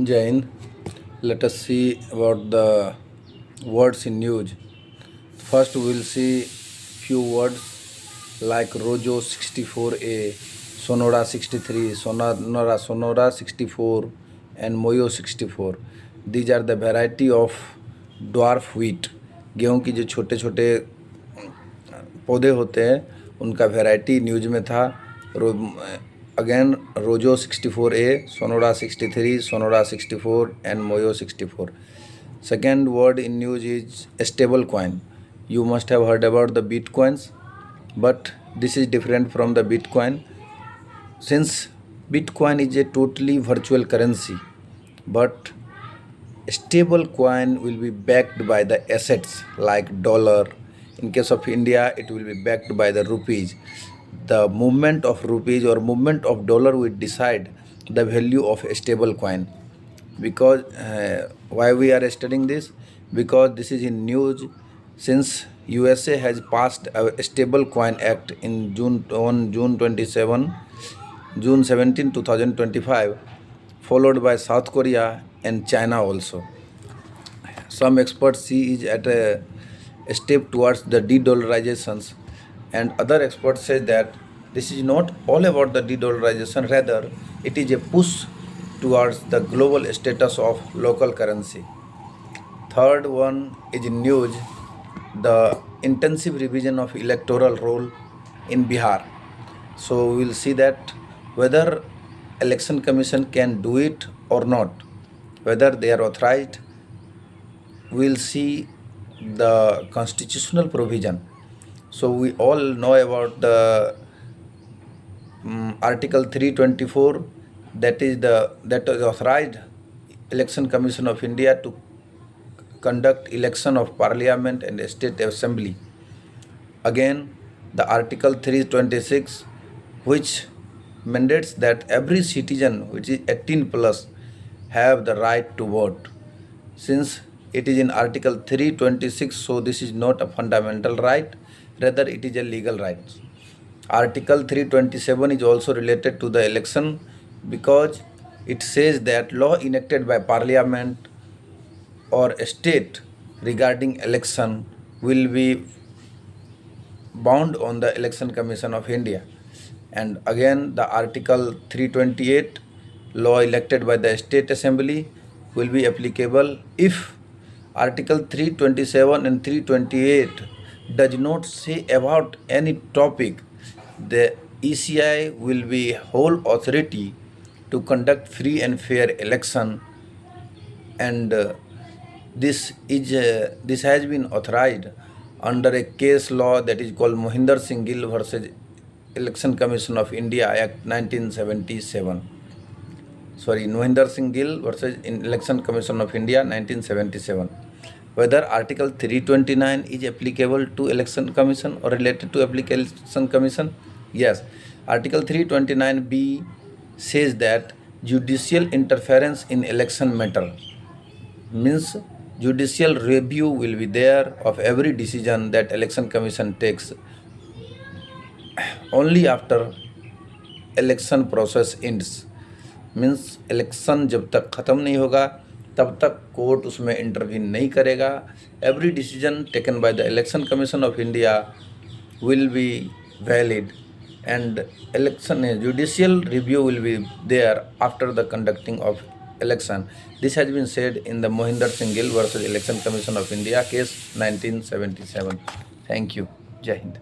Jain, let us see about the words in news. First, we will see few words like Rojo 64A, Sonora 63, Sonora 64, and Moyo 64. These are the variety of dwarf wheat. गेहूं की जो छोटे छोटे पौधे होते हैं उनका variety news में था. Again, Rojo 64A, Sonora 63, Sonora 64, and Moyo 64. Second word in news is stable coin. You must have heard about the Bitcoins, but this is different from the Bitcoin. Since Bitcoin is a totally virtual currency, but stable coin will be backed by the assets like dollar. In case of India, it will be backed by the rupees. The movement of rupees or movement of dollar will decide the value of a stable coin. Because why we are studying this? Because this is in news. Since USA has passed a stable coin act in June 17, 2025, followed by South Korea and China also. Some experts see it at a step towards the de-dollarizations, and other experts say that this is not all about the de-dollarization, rather it is a push towards the global status of local currency. Third one is in news, the intensive revision of electoral roll in Bihar. So we will see that whether election commission can do it or not, whether they are authorized. We will see the constitutional provision. So we all know about the Article 324, that is authorized Election Commission of India to conduct election of Parliament and State Assembly. Again, the Article 326, which mandates that every citizen which is 18 plus have the right to vote. Since it is in Article 326, so this is not a fundamental right, rather it is a legal right. Article 327 is also related to the election because it says that law enacted by Parliament or a state regarding election will be bound on the Election Commission of India. And again, the Article 328, law elected by the State Assembly, will be applicable if Article 327 and 328 does not say about any topic. The ECI will be whole authority to conduct free and fair election, and this has been authorized under a case law that is called Mohinder Singh Gill versus Election Commission of India Act 1977. Mohinder Singh Gill versus Election Commission of India 1977. Whether Article 329 is applicable to Election Commission or related to Election Commission? Yes. Article 329B says that judicial interference in election matter means judicial review will be there of every decision that Election Commission takes only after election process ends. Means election जब तक ख़त्म नहीं होगा तब तक court उसमें intervene नहीं करेगा. Every decision taken by the election commission of India will be valid and election judicial review will be there after the conducting of election. This has been said in the Mohinder Singh Gill versus Election Commission of India case 1977. Thank you. Jai Hind.